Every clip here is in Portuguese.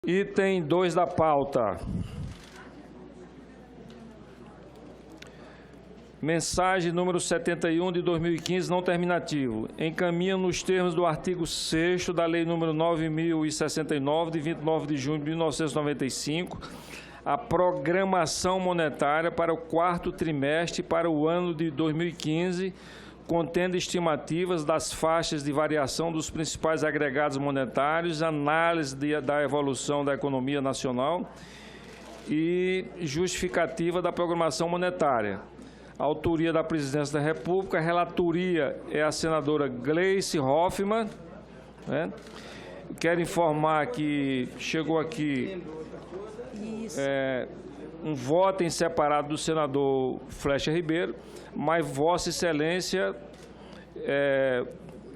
Item 2 da pauta. Mensagem número 71 de 2015, não terminativo. Encaminha nos termos do artigo 6º da Lei número 9.069, de 29 de junho de 1995, a programação monetária para o quarto trimestre para o ano de 2015, contendo estimativas das faixas de variação dos principais agregados monetários, análise da evolução da economia nacional e justificativa da programação monetária. A autoria da Presidência da República, a relatoria é a senadora Gleice Hoffmann, né? Quero informar que chegou aqui um voto em separado do senador Flecha Ribeiro, mas Vossa Excelência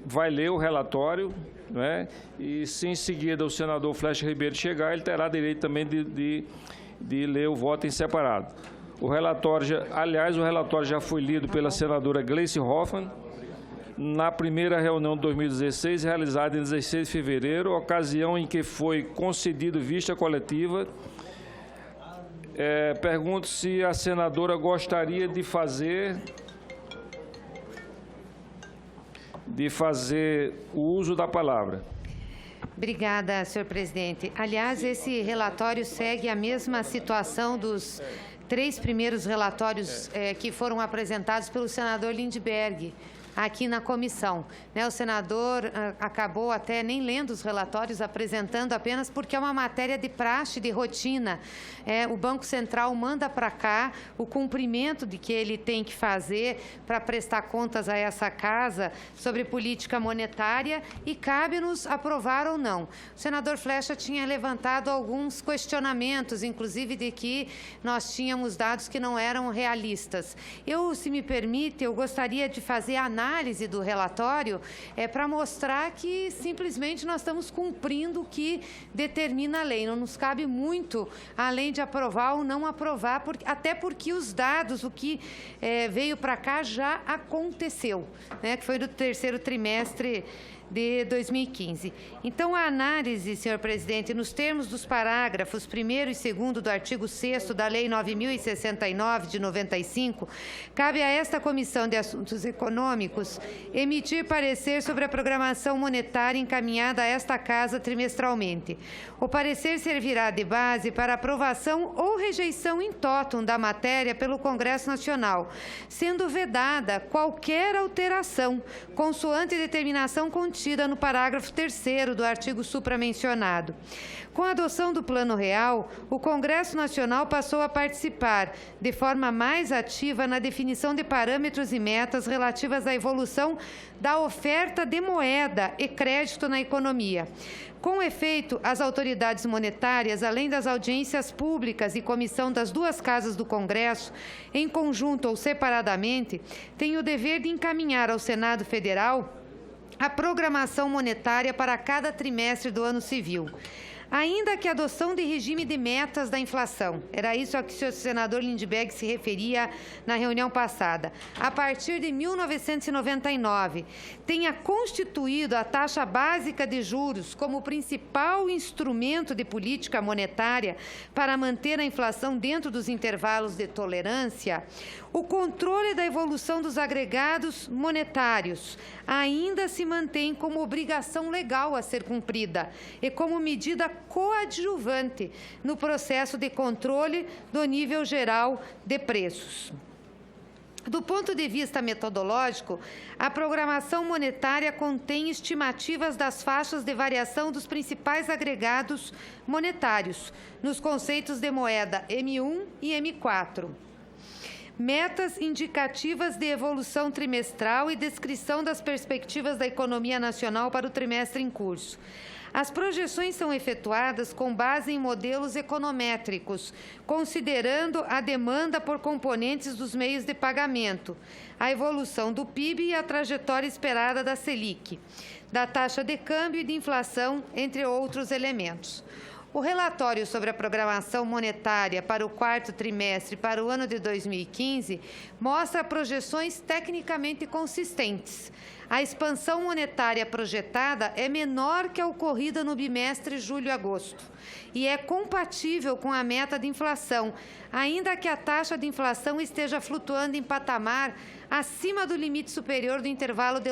vai ler o relatório, né? E se em seguida o senador Flecha Ribeiro chegar, ele terá direito também de ler o voto em separado. O relatório, aliás, o relatório já foi lido pela senadora Gleice Hoffmann na primeira reunião de 2016, realizada em 16 de fevereiro, ocasião em que foi concedido vista coletiva. Pergunto se a senadora gostaria de fazer o uso da palavra. Obrigada, senhor presidente. Aliás, esse relatório segue a mesma situação dos 3 primeiros relatórios que foram apresentados pelo senador Lindbergh aqui na comissão. O senador acabou até nem lendo os relatórios, apresentando apenas porque é uma matéria de praxe, de rotina. O Banco Central manda para cá o cumprimento de que ele tem que fazer para prestar contas a essa casa sobre política monetária e cabe-nos aprovar ou não. O senador Flecha tinha levantado alguns questionamentos, inclusive de que nós tínhamos dados que não eram realistas. Se me permite, eu gostaria de fazer a análise do relatório para mostrar que simplesmente nós estamos cumprindo o que determina a lei. Não nos cabe muito, além de aprovar ou não aprovar, até porque os dados, o que veio para cá já aconteceu, que foi do terceiro trimestre de 2015. Então, a análise, senhor presidente, nos termos dos parágrafos 1º e 2º do artigo 6º da Lei 9.069, de 95, cabe a esta Comissão de Assuntos Econômicos emitir parecer sobre a programação monetária encaminhada a esta Casa trimestralmente. O parecer servirá de base para aprovação ou rejeição in totum da matéria pelo Congresso Nacional, sendo vedada qualquer alteração, consoante determinação contida no parágrafo 3º do artigo supramencionado. Com a adoção do Plano Real, o Congresso Nacional passou a participar de forma mais ativa na definição de parâmetros e metas relativas à evolução da oferta de moeda e crédito na economia. Com efeito, as autoridades monetárias, além das audiências públicas e comissão das 2 casas do Congresso, em conjunto ou separadamente, têm o dever de encaminhar ao Senado Federal a programação monetária para cada trimestre do ano civil. Ainda que a adoção de regime de metas da inflação, era isso a que o senador Lindbergh se referia na reunião passada, a partir de 1999, tenha constituído a taxa básica de juros como principal instrumento de política monetária para manter a inflação dentro dos intervalos de tolerância, o controle da evolução dos agregados monetários ainda se mantém como obrigação legal a ser cumprida e como medida coadjuvante no processo de controle do nível geral de preços. Do ponto de vista metodológico, a programação monetária contém estimativas das faixas de variação dos principais agregados monetários, nos conceitos de moeda M1 e M4. Metas indicativas de evolução trimestral e descrição das perspectivas da economia nacional para o trimestre em curso. As projeções são efetuadas com base em modelos econométricos, considerando a demanda por componentes dos meios de pagamento, a evolução do PIB e a trajetória esperada da Selic, da taxa de câmbio e de inflação, entre outros elementos. O relatório sobre a programação monetária para o quarto trimestre para o ano de 2015 mostra projeções tecnicamente consistentes. A expansão monetária projetada é menor que a ocorrida no bimestre julho-agosto e é compatível com a meta de inflação, ainda que a taxa de inflação esteja flutuando em patamar acima do limite superior do intervalo de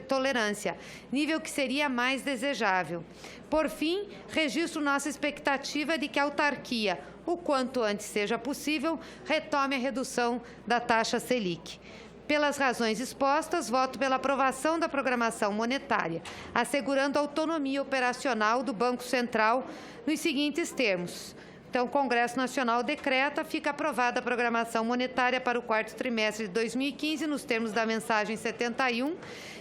tolerância, nível que seria mais desejável. Por fim, registro nossa expectativa de que a autarquia, o quanto antes seja possível, retome a redução da taxa Selic. Pelas razões expostas, voto pela aprovação da programação monetária, assegurando a autonomia operacional do Banco Central nos seguintes termos. Então, o Congresso Nacional decreta, fica aprovada a programação monetária para o quarto trimestre de 2015, nos termos da mensagem 71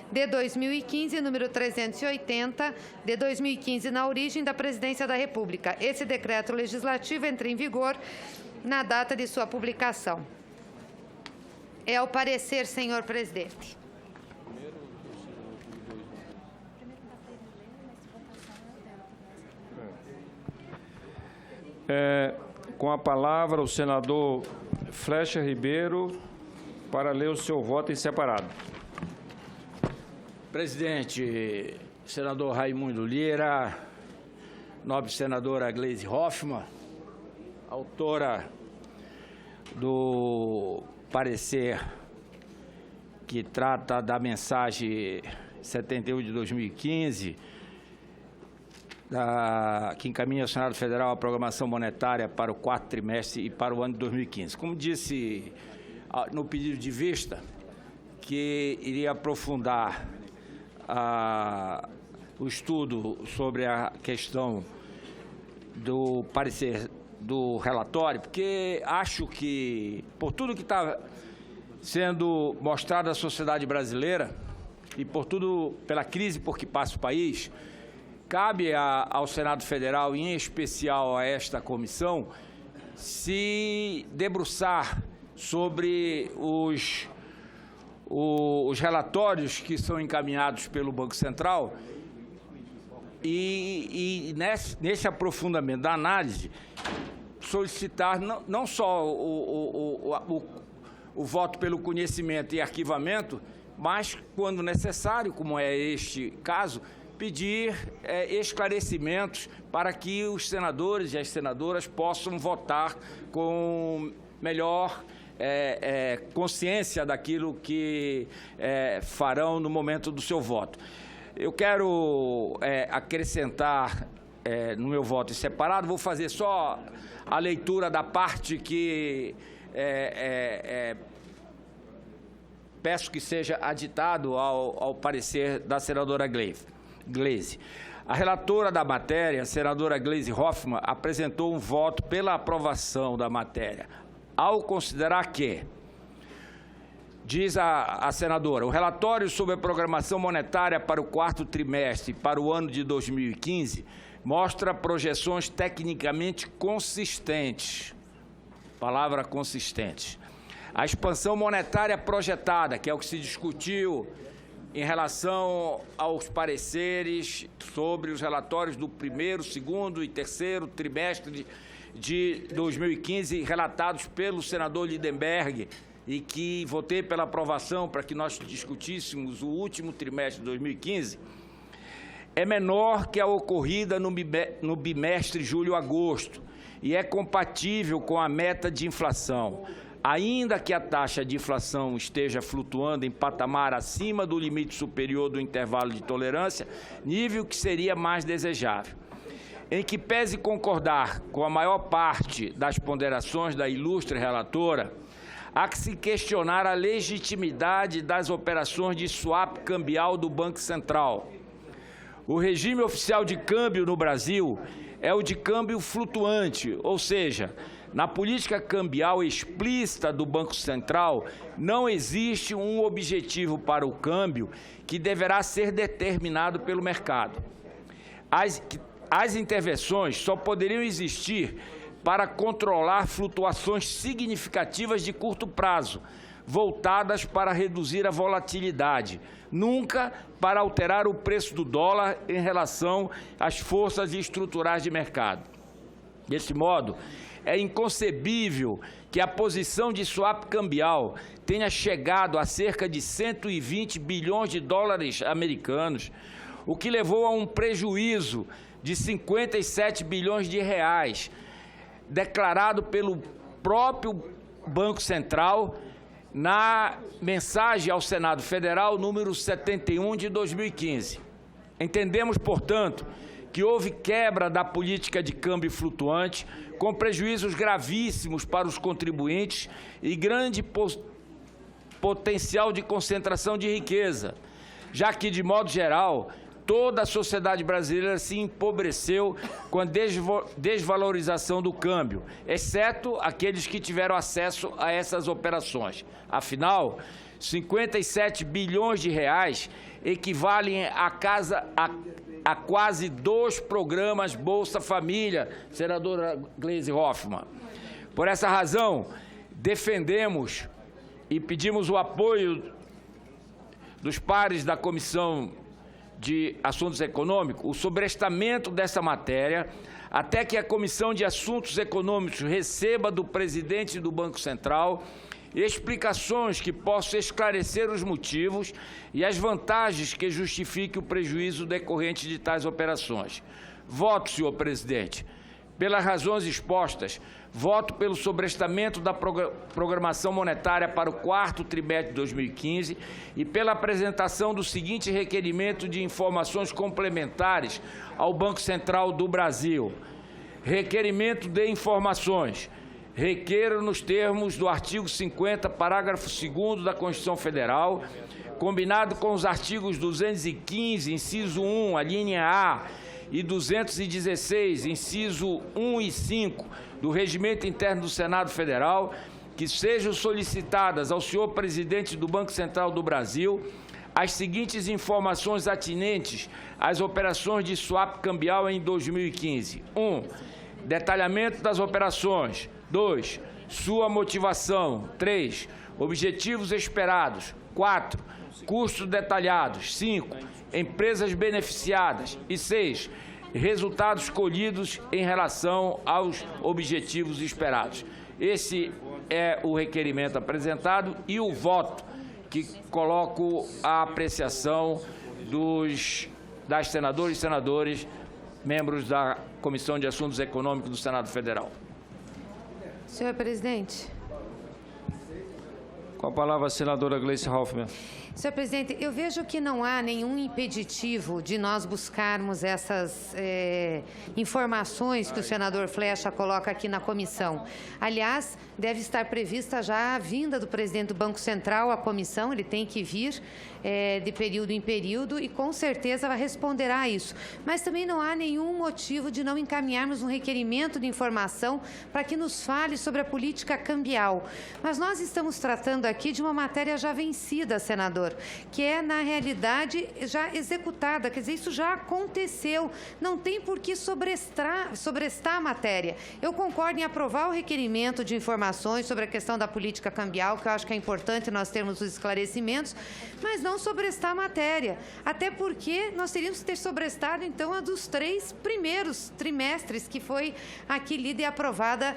de 2015, número 380 de 2015, na origem da Presidência da República. Esse decreto legislativo entra em vigor na data de sua publicação. É o parecer, senhor presidente. Com a palavra, o senador Flecha Ribeiro, para ler o seu voto em separado. Presidente, senador Raimundo Lira, nobre senadora Gleisi Hoffmann, autora do parecer que trata da mensagem 71 de 2015, que encaminha ao Senado Federal a programação monetária para o quarto trimestre e para o ano de 2015. Como disse no pedido de vista, que iria aprofundar o estudo sobre a questão do parecer do relatório, porque acho que, por tudo que está sendo mostrado à sociedade brasileira e pela crise por que passa o país, cabe ao Senado Federal, e em especial a esta comissão, se debruçar sobre os relatórios que são encaminhados pelo Banco Central e nesse aprofundamento da análise, solicitar não só o voto pelo conhecimento e arquivamento, mas, quando necessário, como é este caso, pedir esclarecimentos para que os senadores e as senadoras possam votar com melhor consciência daquilo que farão no momento do seu voto. Eu quero acrescentar no meu voto em separado, vou fazer só a leitura da parte que peço que seja aditado ao parecer da senadora Gleisi. A relatora da matéria, a senadora Gleisi Hoffmann, apresentou um voto pela aprovação da matéria, ao considerar que, diz a senadora, o relatório sobre a programação monetária para o quarto trimestre e para o ano de 2015 mostra projeções tecnicamente consistentes, palavra consistente. A expansão monetária projetada, que é o que se discutiu em relação aos pareceres sobre os relatórios do primeiro, segundo e terceiro trimestre de 2015, relatados pelo senador Lindenberg, e que votei pela aprovação para que nós discutíssemos o último trimestre de 2015, é menor que a ocorrida no bimestre julho-agosto e é compatível com a meta de inflação, ainda que a taxa de inflação esteja flutuando em patamar acima do limite superior do intervalo de tolerância, nível que seria mais desejável. Em que pese concordar com a maior parte das ponderações da ilustre relatora, há que se questionar a legitimidade das operações de swap cambial do Banco Central. O regime oficial de câmbio no Brasil é o de câmbio flutuante, ou seja, na política cambial explícita do Banco Central, não existe um objetivo para o câmbio que deverá ser determinado pelo mercado. As intervenções só poderiam existir para controlar flutuações significativas de curto prazo, voltadas para reduzir a volatilidade, nunca para alterar o preço do dólar em relação às forças estruturais de mercado. Desse modo, é inconcebível que a posição de swap cambial tenha chegado a cerca de 120 bilhões de dólares americanos, o que levou a um prejuízo de 57 bilhões de reais, declarado pelo próprio Banco Central na mensagem ao Senado Federal número 71 de 2015. Entendemos, portanto, que houve quebra da política de câmbio flutuante, com prejuízos gravíssimos para os contribuintes e grande potencial de concentração de riqueza, já que, de modo geral, toda a sociedade brasileira se empobreceu com a desvalorização do câmbio, exceto aqueles que tiveram acesso a essas operações. Afinal, 57 bilhões de reais equivalem a quase 2 programas Bolsa Família, senadora Gleisi Hoffmann. Por essa razão, defendemos e pedimos o apoio dos pares da Comissão de Assuntos Econômicos, o sobrestamento dessa matéria, até que a Comissão de Assuntos Econômicos receba do presidente do Banco Central explicações que possam esclarecer os motivos e as vantagens que justifiquem o prejuízo decorrente de tais operações. Voto, senhor presidente. Pelas razões expostas, voto pelo sobrestamento da programação monetária para o 4º trimestre de 2015 e pela apresentação do seguinte requerimento de informações complementares ao Banco Central do Brasil. Requerimento de informações. Requeiro, nos termos do artigo 50, parágrafo 2º da Constituição Federal, combinado com os artigos 215, inciso 1, a linha A, e 216, inciso 1 e 5, do Regimento Interno do Senado Federal, que sejam solicitadas ao senhor presidente do Banco Central do Brasil as seguintes informações atinentes às operações de swap cambial em 2015. 1. Detalhamento das operações. 2. Sua motivação. 3. Objetivos esperados. 4. Custos detalhados. 5. Empresas beneficiadas. E 6. Resultados colhidos em relação aos objetivos esperados. Esse é o requerimento apresentado e o voto que coloco à apreciação das senadoras e senadores, membros da Comissão de Assuntos Econômicos do Senado Federal. Senhor presidente. Com a palavra a senadora Gleisi Hoffmann. Senhor presidente, eu vejo que não há nenhum impeditivo de nós buscarmos essas informações que o senador Flexa coloca aqui na comissão. Aliás, deve estar prevista já a vinda do presidente do Banco Central à comissão, ele tem que vir de período em período e com certeza vai responderá a isso. Mas também não há nenhum motivo de não encaminharmos um requerimento de informação para que nos fale sobre a política cambial. Mas nós estamos tratando aqui de uma matéria já vencida, senador, que é, na realidade, já executada. Quer dizer, isso já aconteceu. Não tem por que sobrestar a matéria. Eu concordo em aprovar o requerimento de informações sobre a questão da política cambial, que eu acho que é importante nós termos os esclarecimentos, mas não sobrestar a matéria. Até porque nós teríamos que ter sobrestado, então, a dos 3 primeiros trimestres, que foi aqui lida e aprovada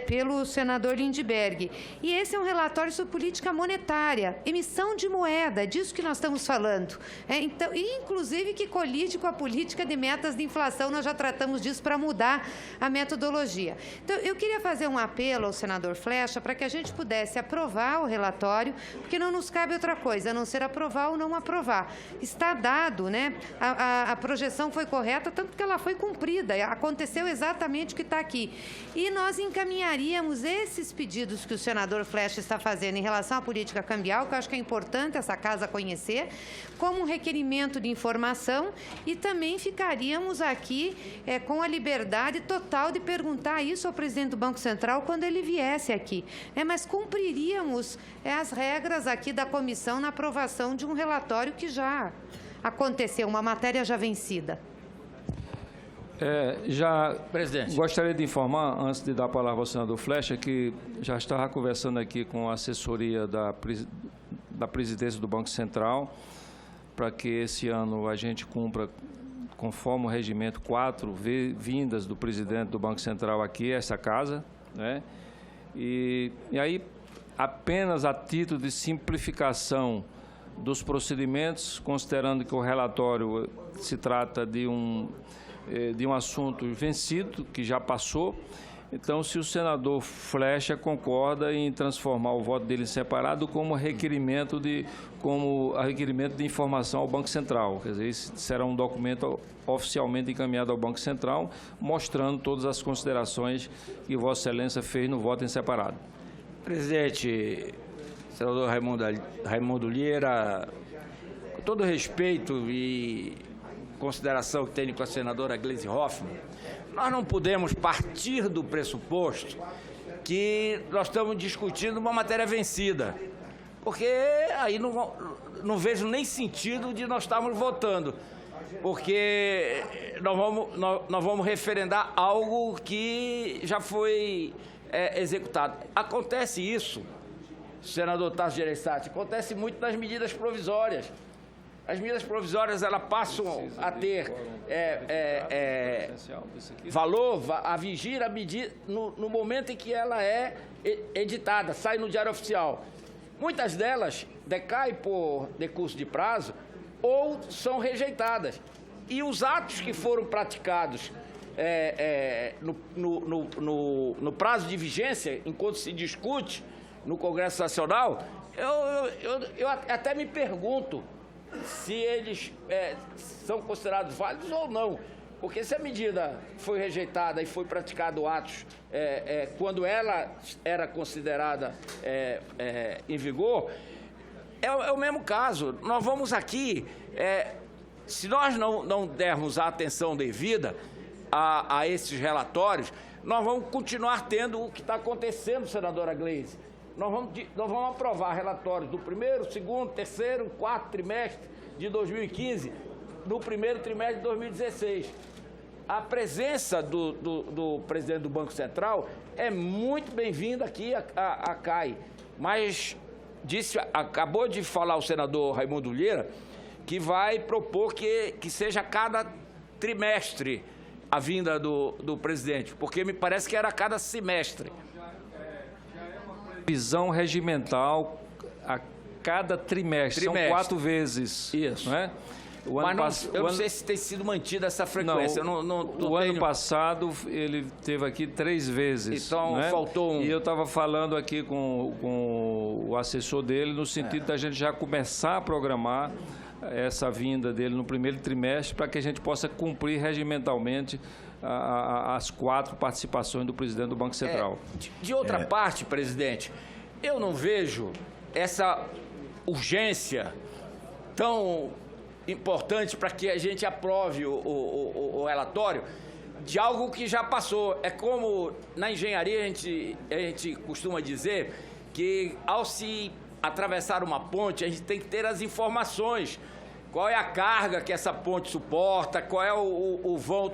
pelo senador Lindbergh. E esse é um relatório sobre política monetária, emissão de moeda, é disso que nós estamos falando. Então, inclusive que colide com a política de metas de inflação, nós já tratamos disso para mudar a metodologia. Então, eu queria fazer um apelo ao senador Flexa para que a gente pudesse aprovar o relatório, porque não nos cabe outra coisa, a não ser aprovar ou não aprovar. Está dado, né? A projeção foi correta, tanto que ela foi cumprida, aconteceu exatamente o que está aqui. E nós encaminharíamos esses pedidos que o senador Flexa está fazendo em relação à política cambial, que eu acho que é importante essa casa conhecer, como um requerimento de informação, e também ficaríamos aqui com a liberdade total de perguntar isso ao presidente do Banco Central quando ele viesse aqui. Mas cumpriríamos as regras aqui da comissão na aprovação de um relatório que já aconteceu, uma matéria já vencida. Presidente, Gostaria de informar, antes de dar a palavra ao senador Flexa, que já estava conversando aqui com a assessoria da presidência do Banco Central, para que esse ano a gente cumpra conforme o regimento, 4 vindas do presidente do Banco Central aqui a essa casa, né? E aí, apenas a título de simplificação dos procedimentos, considerando que o relatório se trata de um assunto vencido, que já passou. Então, se o senador Flecha concorda em transformar o voto dele em separado como requerimento de informação ao Banco Central. Quer dizer, esse será um documento oficialmente encaminhado ao Banco Central, mostrando todas as considerações que Vossa Excelência fez no voto em separado. Presidente, senador Raimundo Lira, com todo respeito e consideração que tenho com a senadora Gleisi Hoffmann, nós não podemos partir do pressuposto que nós estamos discutindo uma matéria vencida, porque aí não vejo nem sentido de nós estarmos votando, porque nós vamos referendar algo que já foi executado. Acontece isso, senador Tasso Gereissati, acontece muito nas medidas provisórias. As medidas provisórias, elas passam a ter valor, a vigir, a medir no momento em que ela é editada, sai no Diário Oficial. Muitas delas decaem por decurso de prazo ou são rejeitadas. E os atos que foram praticados no prazo de vigência, enquanto se discute no Congresso Nacional, eu até me pergunto se eles são considerados válidos ou não. Porque se a medida foi rejeitada e foi praticado atos quando ela era considerada em vigor, é o mesmo caso. Nós vamos aqui, se nós não dermos a atenção devida a esses relatórios, nós vamos continuar tendo o que está acontecendo, senadora Gleisi. Nós vamos aprovar relatórios do primeiro, segundo, terceiro, quarto trimestre de 2015, no primeiro trimestre de 2016. A presença do presidente do Banco Central é muito bem-vinda aqui à CAI, mas acabou de falar o senador Raimundo Lira que vai propor que seja a cada trimestre a vinda do presidente, porque me parece que era a cada semestre. Visão regimental a cada trimestre. São 4 vezes. Isso. Não é? Eu não sei se tem sido mantida essa frequência. Ano passado ele teve aqui 3 vezes. Então faltou um. E eu estava falando aqui com o assessor dele no sentido da gente já começar a programar essa vinda dele no primeiro trimestre para que a gente possa cumprir regimentalmente as 4 participações do presidente do Banco Central. De outra parte, presidente, eu não vejo essa urgência tão importante para que a gente aprove o relatório de algo que já passou. É como na engenharia a gente costuma dizer que ao se atravessar uma ponte, a gente tem que ter as informações. Qual é a carga que essa ponte suporta, qual é o vão,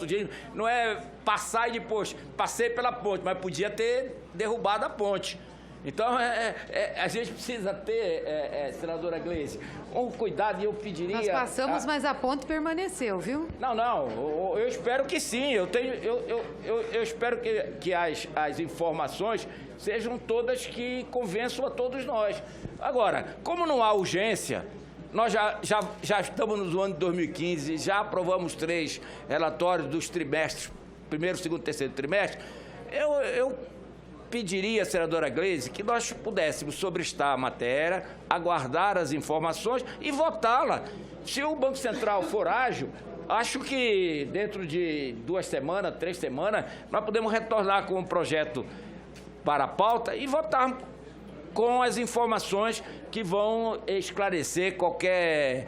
não é passar e depois, passei pela ponte, mas podia ter derrubado a ponte. Então, a gente precisa ter, senadora Gleisi, um cuidado, e eu pediria... Nós passamos, mas a ponte permaneceu, viu? Não, eu espero que sim, eu espero que as informações sejam todas que convençam a todos nós. Agora, como não há urgência, nós já estamos no ano de 2015, já aprovamos 3 relatórios dos trimestres, primeiro, segundo, terceiro trimestre, eu pediria, senadora Gleisi, que nós pudéssemos sobrestar a matéria, aguardar as informações e votá-la. Se o Banco Central for ágil, acho que dentro de 2 semanas, 3 semanas, nós podemos retornar com um projeto para a pauta e votar com as informações que vão esclarecer qualquer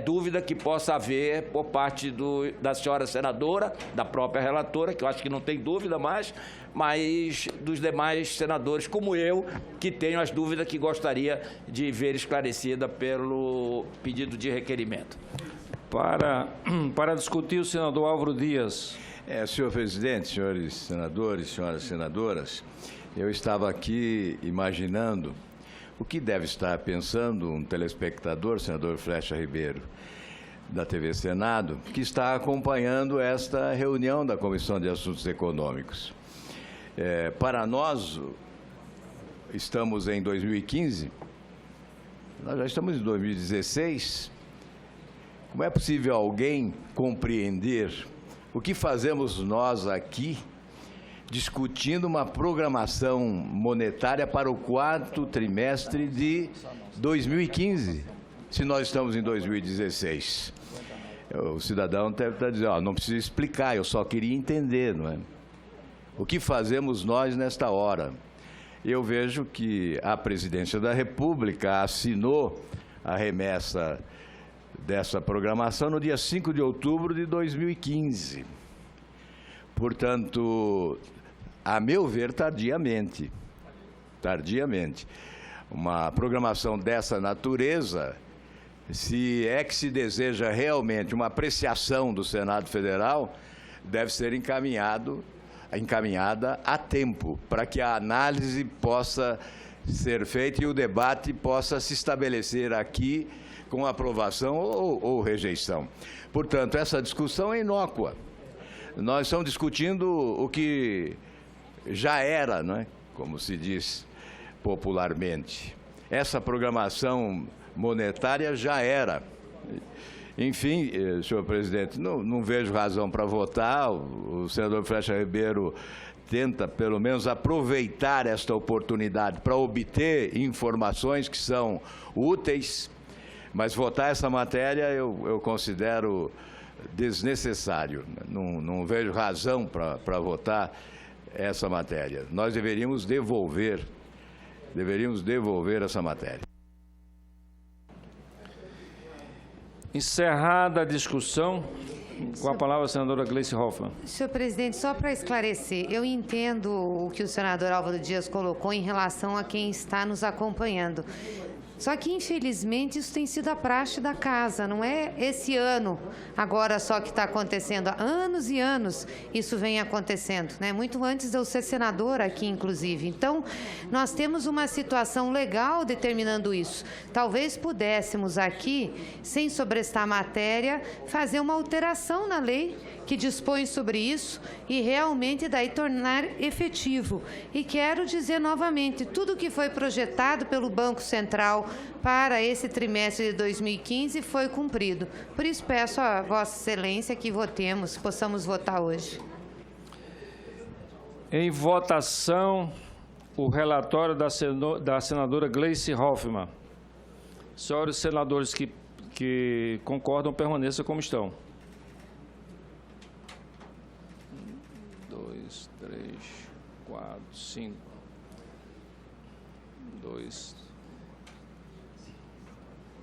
dúvida que possa haver por parte da senhora senadora, da própria relatora, que eu acho que não tem dúvida mais, mas dos demais senadores, como eu, que tenho as dúvidas que gostaria de ver esclarecida pelo pedido de requerimento. Para discutir, o senador Álvaro Dias. Senhor presidente, senhores senadores, senhoras senadoras, eu estava aqui imaginando o que deve estar pensando um telespectador, senador Flecha Ribeiro. da TV Senado, que está acompanhando esta reunião da Comissão de Assuntos Econômicos. Para nós, estamos em 2015, nós já estamos em 2016. Como é possível alguém compreender o que fazemos nós aqui, discutindo uma programação monetária para o 4º trimestre de 2015, se nós estamos em 2016? O cidadão deve estar dizendo, não precisa explicar, eu só queria entender, não é? O que fazemos nós nesta hora? Eu vejo que a Presidência da República assinou a remessa dessa programação no dia 5 de outubro de 2015. Portanto, a meu ver, tardiamente. Uma programação dessa natureza, se é que se deseja realmente uma apreciação do Senado Federal, deve ser encaminhada a tempo, para que a análise possa ser feita e o debate possa se estabelecer aqui com aprovação ou rejeição. Portanto, essa discussão é inócua. Nós estamos discutindo o que já era, não é? Como se diz popularmente. Essa programação monetária já era. Enfim, senhor presidente, não vejo razão para votar. O senador Flecha Ribeiro tenta, pelo menos, aproveitar esta oportunidade para obter informações que são úteis, mas votar essa matéria eu considero desnecessário. Não vejo razão para votar essa matéria. Nós deveríamos devolver essa matéria. Encerrada a discussão, com a palavra a senadora Gleice Hoffmann. Senhor presidente, só para esclarecer, eu entendo o que o senador Álvaro Dias colocou em relação a quem está nos acompanhando. Só que, infelizmente, isso tem sido a praxe da casa, não é esse ano, agora só que está acontecendo. Há anos e anos isso vem acontecendo, né? Muito antes de eu ser senadora aqui, inclusive. Então, nós temos uma situação legal determinando isso. Talvez pudéssemos aqui, sem sobrestar a matéria, fazer uma alteração na lei que dispõe sobre isso e realmente daí tornar efetivo. E quero dizer novamente, tudo que foi projetado pelo Banco Central para esse trimestre de 2015 foi cumprido. Por isso peço a Vossa Excelência que votemos, possamos votar hoje. Em votação, o relatório da senadora Gleice Hoffmann. Senhores senadores que concordam, permaneçam como estão. 2, 3, 4, 5.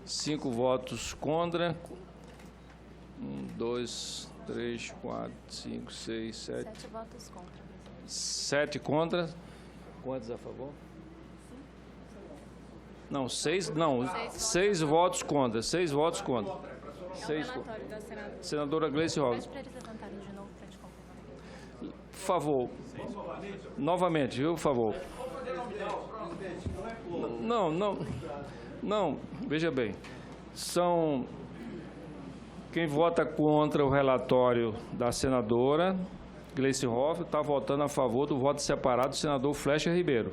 5 votos contra. 1, 2, 3, 4, 5, 6, 7. 7 votos contra. 7 contra. Quantos a favor? Não, 6 não. 6 votos contra. 6 votos contra. 6 contra. Senadora Gleice Hoffmann. Pede para eles levantarem de novo para te confirmar. Por favor. Novamente, viu? Por favor. Não, veja bem. Quem vota contra o relatório da senadora Gleice Hoffmann está votando a favor do voto separado do senador Flecha Ribeiro.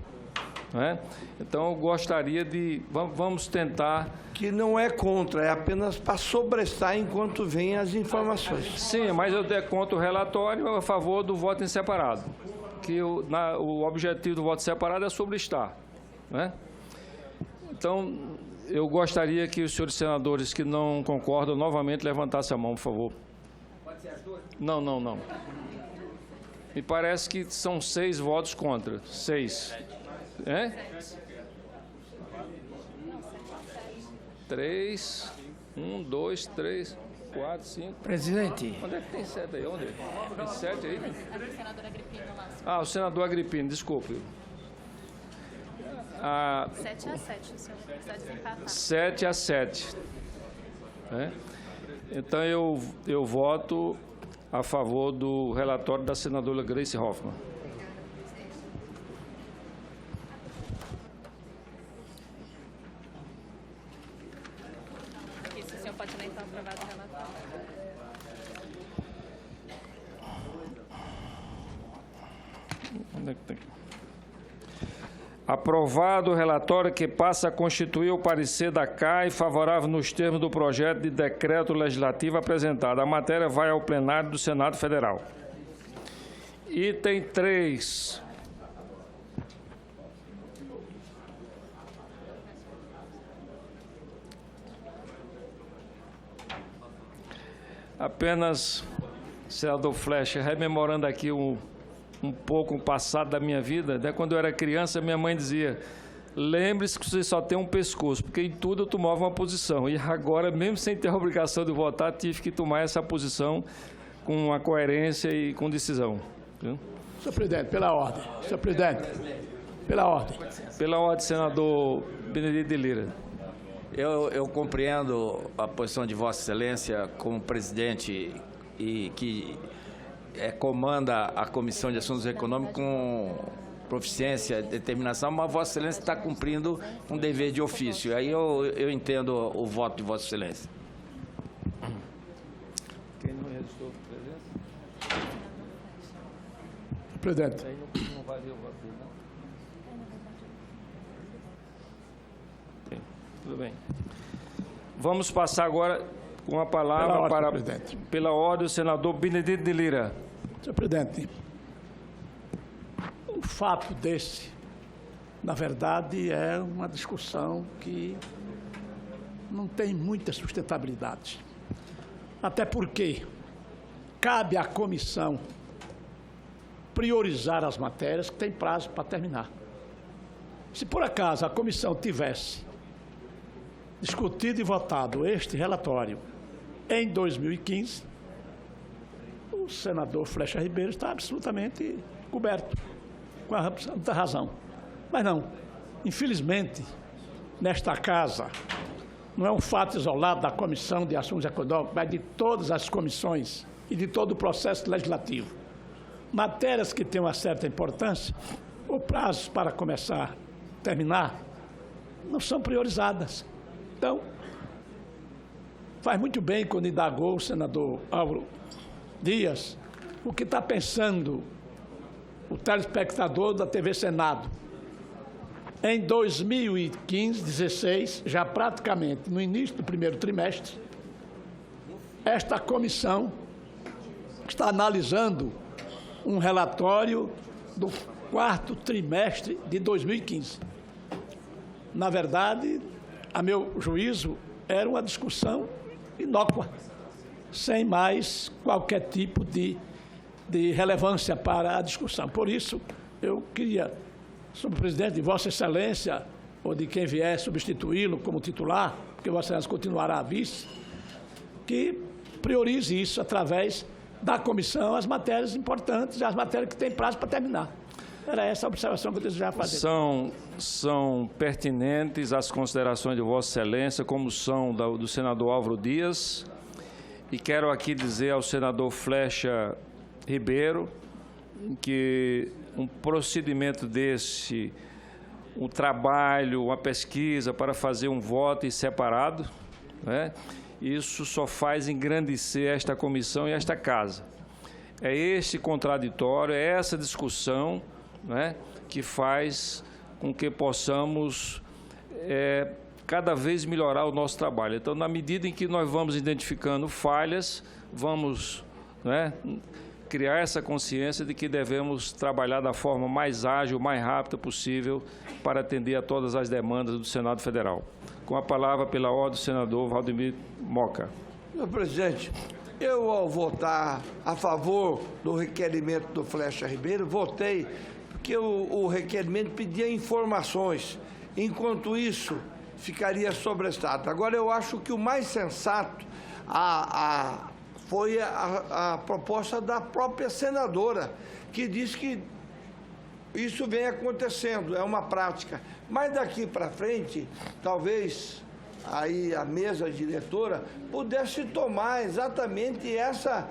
Né? Então, eu gostaria de... Vamos tentar... Que não é contra, é apenas para sobressar enquanto vêm as informações. Sim, mas eu der contra o relatório a favor do voto em separado. Que o objetivo do voto separado é sobrestar. Né? Então, eu gostaria que os senhores senadores que não concordam novamente levantassem a mão, por favor. Pode ser as duas? Não. Me parece que são 6 votos contra. 6. É? 3, 1, 2, 3, 4, 5. Presidente. Onde é que tem 7 aí? Onde? Tem 7 aí? O senador Agripino lá. O senador Agripino, desculpe. 7 a 7, o senhor precisa desempatar. 7 a 7. Né? Então, eu voto a favor do relatório da senadora Gleice Hoffmann. Isso, o senhor pode ler, então, aprovado o relatório. Aprovado o relatório que passa a constituir o parecer da CAI favorável nos termos do projeto de decreto legislativo apresentado. A matéria vai ao plenário do Senado Federal. Item 3. Apenas, senador Flecha, rememorando aqui um pouco o passado da minha vida, né? Quando eu era criança, minha mãe dizia: lembre-se que você só tem um pescoço, porque em tudo eu tomava uma posição. E agora, mesmo sem ter a obrigação de votar, tive que tomar essa posição com uma coerência e com decisão. Viu? Senhor presidente, pela ordem. Senhor presidente, pela ordem. Pela ordem, senador Benedito de Lira. Eu compreendo a posição de Vossa Excelência como presidente e que comanda a Comissão de Assuntos Econômicos com proficiência, determinação, mas Vossa Excelência está cumprindo um dever de ofício. Aí eu entendo o voto de Vossa Excelência. Quem não registrou presença? Presidente. Não vai ver o voto dele, não? Tudo bem. Vamos passar agora com a palavra pela ordem, o senador Benedito de Lira. Senhor presidente, um fato desse, na verdade, é uma discussão que não tem muita sustentabilidade. Até porque cabe à comissão priorizar as matérias que têm prazo para terminar. Se por acaso a comissão tivesse discutido e votado este relatório em 2015, o senador Flecha Ribeiro está absolutamente coberto, com a absoluta razão. Mas não, infelizmente, nesta casa, não é um fato isolado da Comissão de Assuntos Econômicos, mas de todas as comissões e de todo o processo legislativo. Matérias que têm uma certa importância, ou prazos para começar, terminar, não são priorizadas. Então, faz muito bem quando indagou o senador Álvaro Dias o que está pensando o telespectador da TV Senado. Em 2015, 16, já praticamente no início do primeiro trimestre, esta comissão está analisando um relatório do quarto trimestre de 2015. Na verdade, a meu juízo, era uma discussão inócua, sem mais qualquer tipo de relevância para a discussão. Por isso, eu queria, senhor presidente, de Vossa Excelência, ou de quem vier substituí-lo como titular, porque Vossa Excelência continuará a vice, que priorize isso através da comissão, as matérias importantes, as matérias que têm prazo para terminar. Era essa a observação que eu desejava fazer. São pertinentes as considerações de Vossa Excelência, como são do senador Álvaro Dias, e quero aqui dizer ao senador Flecha Ribeiro que um procedimento desse, um trabalho, uma pesquisa para fazer um voto em separado, né? Isso só faz engrandecer esta comissão e esta casa. É este contraditório, é essa discussão, né, que faz com que possamos cada vez melhorar o nosso trabalho. Então, na medida em que nós vamos identificando falhas, vamos, né, criar essa consciência de que devemos trabalhar da forma mais ágil, mais rápida possível para atender a todas as demandas do Senado Federal. Com a palavra, pela ordem, o senador Valdemir Moca. Senhor presidente, eu, ao votar a favor do requerimento do Flecha Ribeiro, votei porque o requerimento pedia informações. Enquanto isso, ficaria sobrestado. Agora, eu acho que o mais sensato foi a proposta da própria senadora, que diz que isso vem acontecendo, é uma prática. Mas daqui para frente, talvez aí a mesa diretora pudesse tomar exatamente essa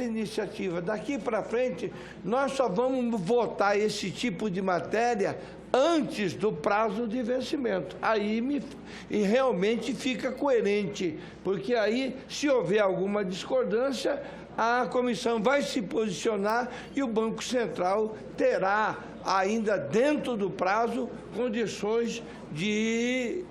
iniciativa. Daqui para frente, nós só vamos votar esse tipo de matéria antes do prazo de vencimento. Aí realmente fica coerente, porque aí, se houver alguma discordância, a comissão vai se posicionar e o Banco Central terá, ainda dentro do prazo, condições de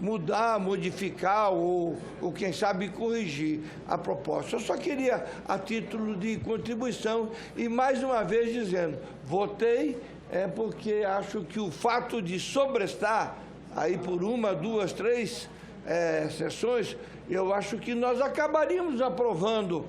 mudar, modificar ou, quem sabe, corrigir a proposta. Eu só queria, a título de contribuição, e mais uma vez dizendo, votei porque acho que o fato de sobrestar aí por 1, 2, 3 sessões, eu acho que nós acabaríamos aprovando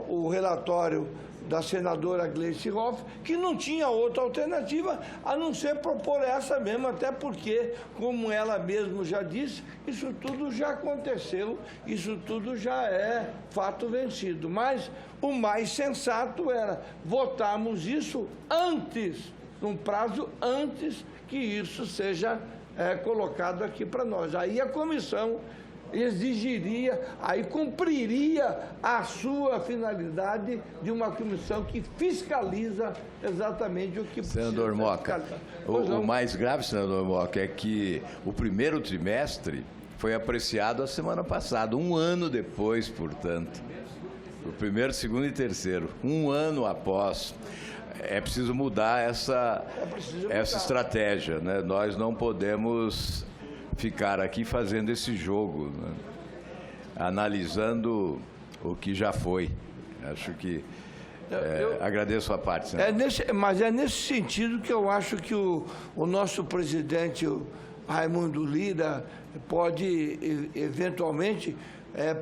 o relatório da senadora Gleice Hoffmann, que não tinha outra alternativa a não ser propor essa mesmo, até porque, como ela mesma já disse, isso tudo já aconteceu, isso tudo já é fato vencido. Mas o mais sensato era votarmos isso antes, num prazo antes que isso seja colocado aqui para nós. Aí a comissão exigiria, aí cumpriria a sua finalidade de uma comissão que fiscaliza exatamente o que precisa. Senador Moca, o mais grave, senador Moca, é que o primeiro trimestre foi apreciado a semana passada, 1 ano depois, portanto. O primeiro, segundo e terceiro, 1 ano após. É preciso mudar essa estratégia, né? Nós não podemos ficar aqui fazendo esse jogo, né? Analisando o que já foi. Acho que agradeço a parte, senador. Mas é nesse sentido que eu acho que o nosso presidente, o Raimundo Lira, pode eventualmente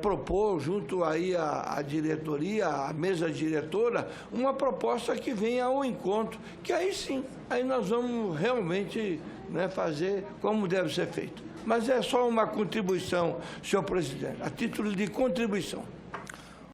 propor junto aí à diretoria, à mesa diretora, uma proposta que venha ao encontro, que aí sim, aí nós vamos realmente fazer como deve ser feito. Mas é só uma contribuição, senhor presidente, a título de contribuição.